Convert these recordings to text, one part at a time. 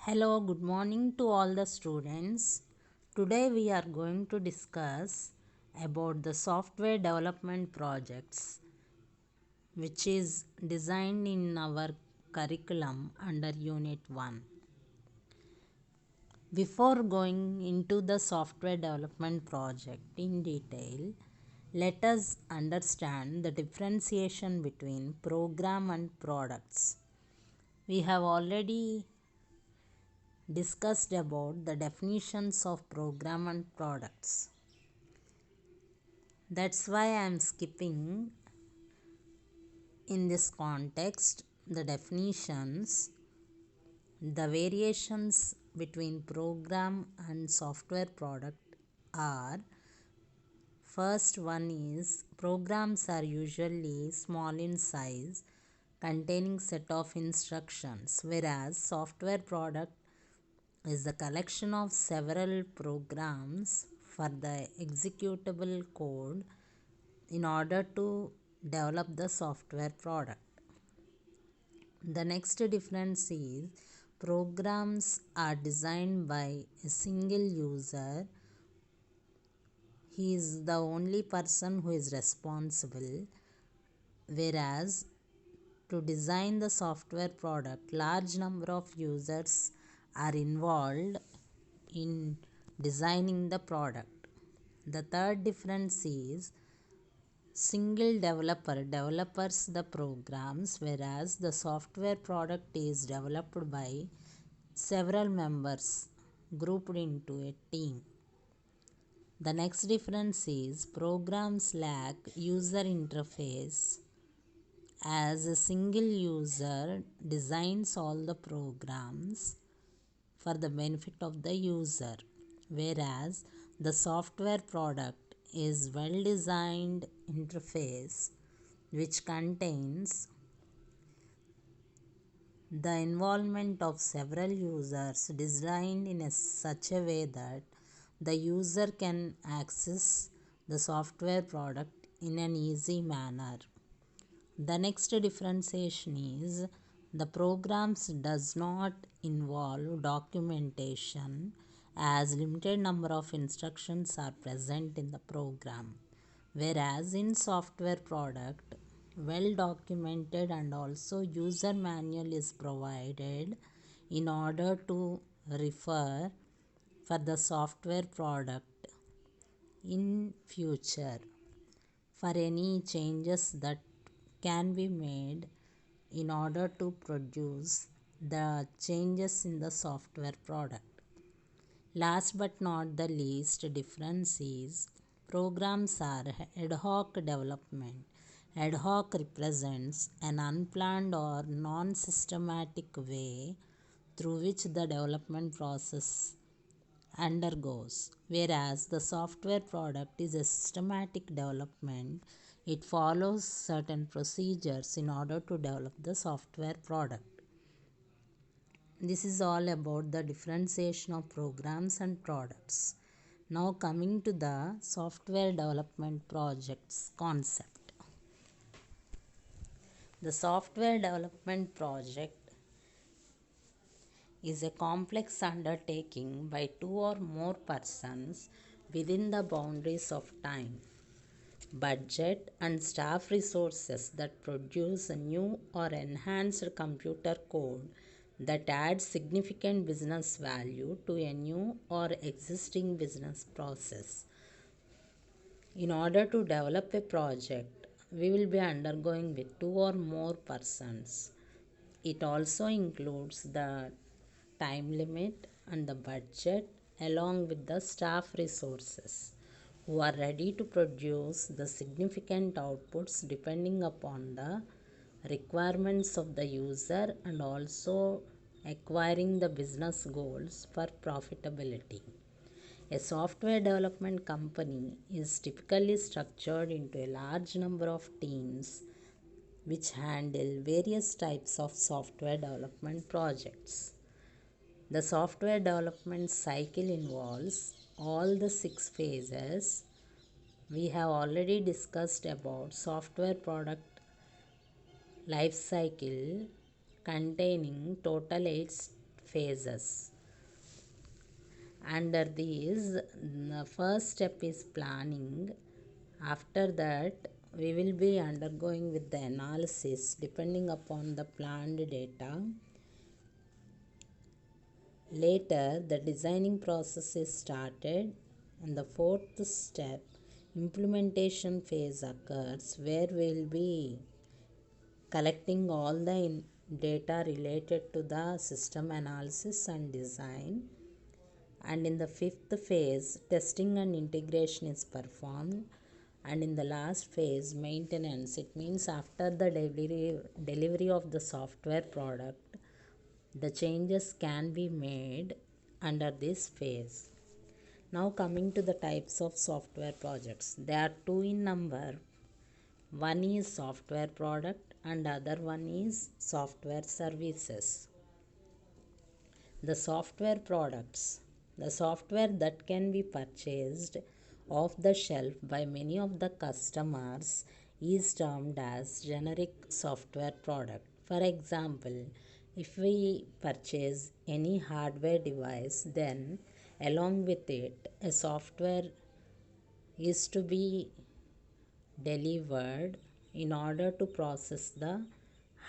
Hello, good morning to all the students. Today we are going to discuss about the software development projects which is designed in our curriculum under Unit 1. Before going into the software development project in detail, let us understand the differentiation between program and products. We have already discussed about the definitions of program and products. That's why I am skipping in this context the definitions. The variations between program and software product are: first one is programs are usually small in size, containing set of instructions, whereas software product is the collection of several programs for the executable code in order to develop the software product. The next difference is programs are designed by a single user. He is the only person who is responsible, whereas to design the software product, large number of users are involved in designing the product. The third difference is single developer develops the programs, whereas the software product is developed by several members grouped into a team. The next difference is programs lack user interface, as a single user designs all the programs for the benefit of the user, whereas the software product is well designed interface which contains the involvement of several users designed in such a way that the user can access the software product in an easy manner. The next differentiation is the programs does not involve documentation, as limited number of instructions are present in the program, whereas in software product well documented and also user manual is provided in order to refer for the software product in future for any changes that can be made in order to produce the changes in the software product. Last but not the least difference is programs are ad hoc development. Ad hoc represents an unplanned or non-systematic way through which the development process undergoes, whereas the software product is a systematic development. It follows certain procedures in order to develop the software product. This is all about the differentiation of programs and products. Now coming to the software development projects concept. The software development project is a complex undertaking by two or more persons within the boundaries of time, budget, and staff resources that produce a new or enhanced computer code that adds significant business value to a new or existing business process. In order to develop a project, we will be undergoing with two or more persons. It also includes the time limit and the budget along with the staff resources who are ready to produce the significant outputs depending upon the requirements of the user and also acquiring the business goals for profitability. A software development company is typically structured into a large number of teams which handle various types of software development projects. The software development cycle involves all the 6 phases. We have already discussed about software product life cycle containing total 8 phases. Under these, the first step is planning. After that, we will be undergoing with the analysis depending upon the planned data. Later, the designing process is started, and the fourth step, implementation phase, occurs where we will be collecting all the data related to the system analysis and design. And in the fifth phase, testing and integration is performed. And in the last phase, maintenance, it means after the delivery of the software product, the changes can be made under this phase. Now coming to the types of software projects, there are two in number. One is software product and other one is software services. The software products, the software that can be purchased off the shelf by many of the customers, is termed as generic software product. For example, if we purchase any hardware device, then along with it a software is to be delivered in order to process the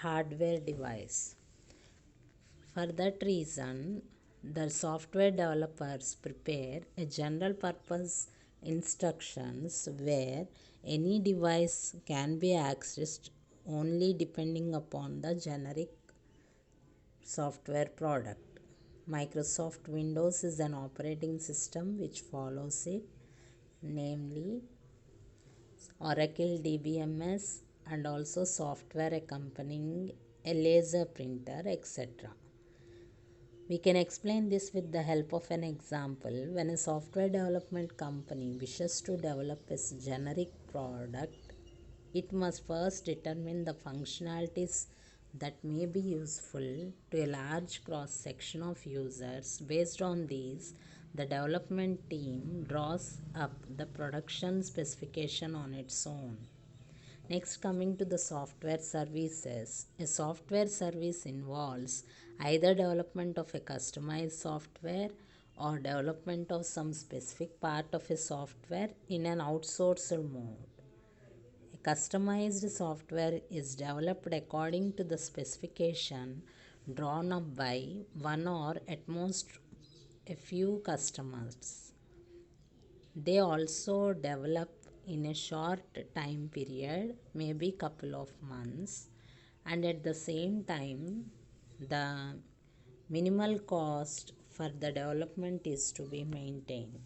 hardware device. For that reason, the software developers prepare a general purpose instructions where any device can be accessed only depending upon the generic software product. Microsoft Windows is an operating system which follows it, namely Oracle DBMS, and also software accompanying a laser printer, etc. We can explain this with the help of an example. When a software development company wishes to develop a generic product, it must first determine the functionalities that may be useful to a large cross section of users. Based on these, the development team draws up the production specification on its own. Next, coming to the software services. A software service involves either development of a customized software or development of some specific part of a software in an outsourced mode. A customized software is developed according to the specification drawn up by one or at most a few customers. They also develop in a short time period, maybe couple of months, and at the same time the minimal cost for the development is to be maintained.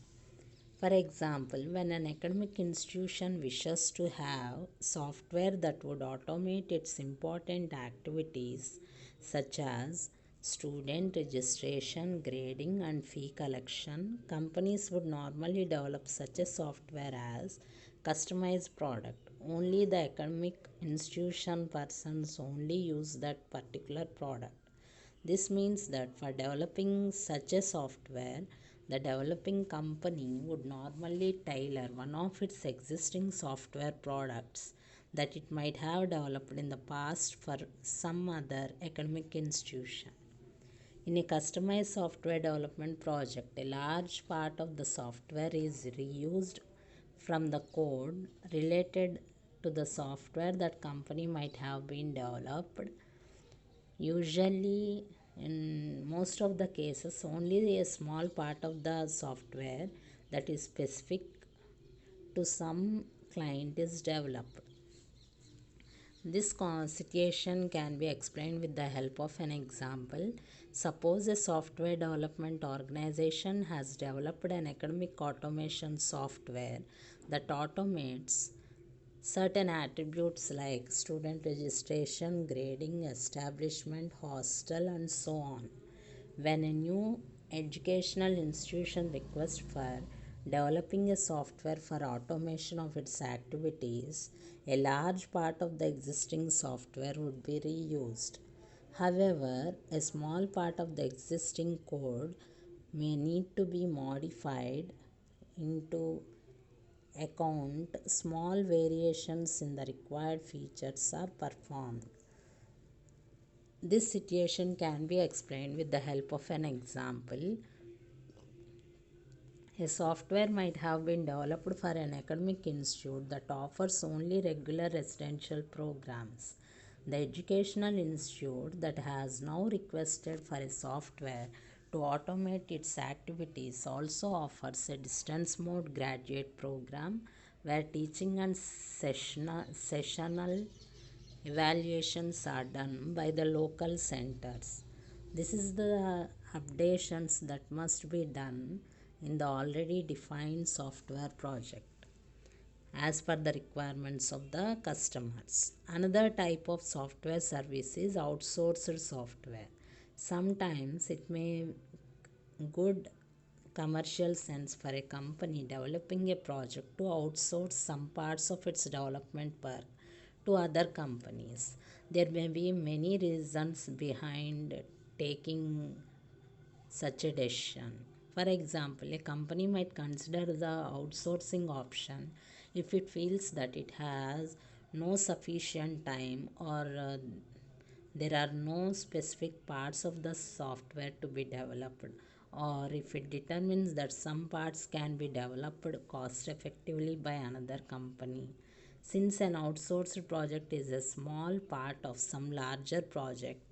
For example, when an academic institution wishes to have software that would automate its important activities such as student registration, grading, and fee collection, companies would normally develop such a software as customized product. Only the academic institution persons only use that particular product. This means that for developing such a software, the developing company would normally tailor one of its existing software products that it might have developed in the past for some other academic institution. In a customized software development project, a large part of the software is reused from the code related to the software that company might have been developed. Usually, in most of the cases, only a small part of the software that is specific to some client is developed. This situation can be explained with the help of an example. Suppose a software development organization has developed an academic automation software that automates certain attributes like student registration, grading, establishment, hostel, and so on. When a new educational institution requests for developing a software for automation of its activities, a large part of the existing software would be reused. However, a small part of the existing code may need to be modified into account small variations in the required features are performed. This situation can be explained with the help of an example. A software might have been developed for an academic institute that offers only regular residential programs. The educational institute that has now requested for a software to automate its activities also offers a distance mode graduate program where teaching and sessional evaluations are done by the local centers. This is the updations that must be done in the already defined software project as per the requirements of the customers. Another type of software service is outsourced software. Sometimes it may good commercial sense for a company developing a project to outsource some parts of its development work to other companies. There may be many reasons behind taking such a decision. For example, a company might consider the outsourcing option if it feels that it has no sufficient time or there are no specific parts of the software to be developed, or if it determines that some parts can be developed cost effectively by another company. Since an outsourced project is a small part of some larger project,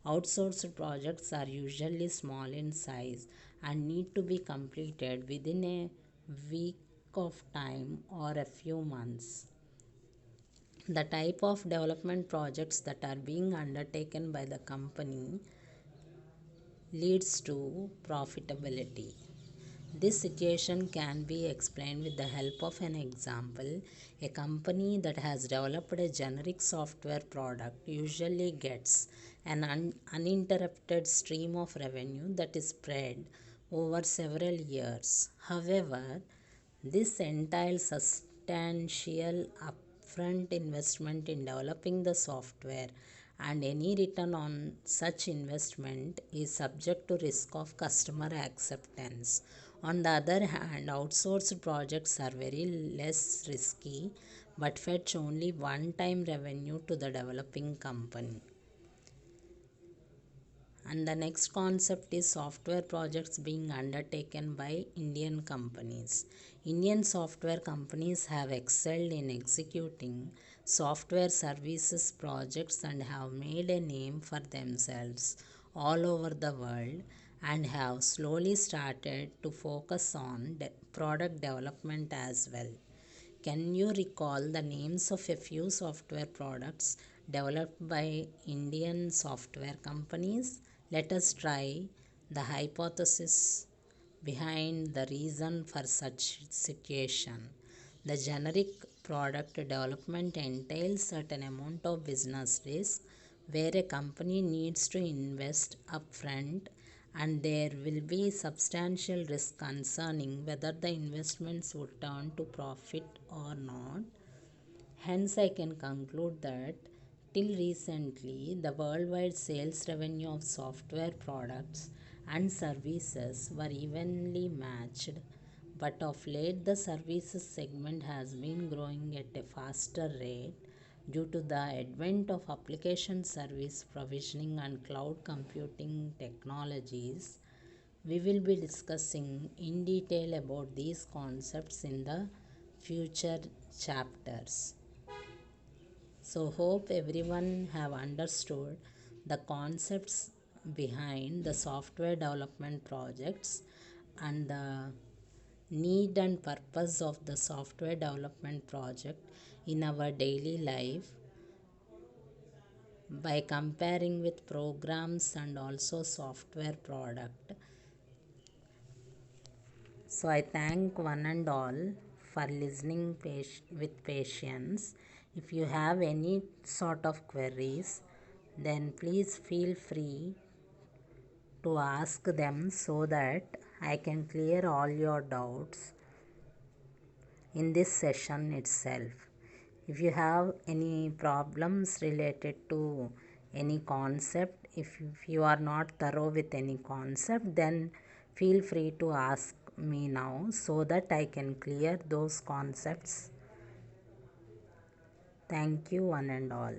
outsourced projects are usually small in size and need to be completed within a week of time or a few months. The type of development projects that are being undertaken by the company leads to profitability. This situation can be explained with the help of an example. A company that has developed a generic software product usually gets an uninterrupted stream of revenue that is spread over several years. However, this entails substantial upfront investment in developing the software, and any return on such investment is subject to risk of customer acceptance. On the other hand, outsourced projects are very less risky but fetch only one-time revenue to the developing company. And the next concept is software projects being undertaken by Indian companies. Indian software companies have excelled in executing software services projects and have made a name for themselves all over the world, and have slowly started to focus on product development as well. Can you recall the names of a few software products developed by Indian software companies? Let us try the hypothesis behind the reason for such situation. The generic product development entails certain amount of business risk where a company needs to invest upfront, and there will be substantial risk concerning whether the investments would turn to profit or not. Hence, I can conclude that till recently, the worldwide sales revenue of software products and services were evenly matched, but of late, the services segment has been growing at a faster rate due to the advent of application service provisioning and cloud computing technologies. We will be discussing in detail about these concepts in the future chapters. So hope everyone have understood the concepts behind the software development projects and the need and purpose of the software development project in our daily life by comparing with programs and also software product. So I thank one and all for listening with patience. If you have any sort of queries, then please feel free to ask them so that I can clear all your doubts in this session itself. If you have any problems related to any concept, if you are not thorough with any concept, then feel free to ask me now so that I can clear those concepts. Thank you, one and all.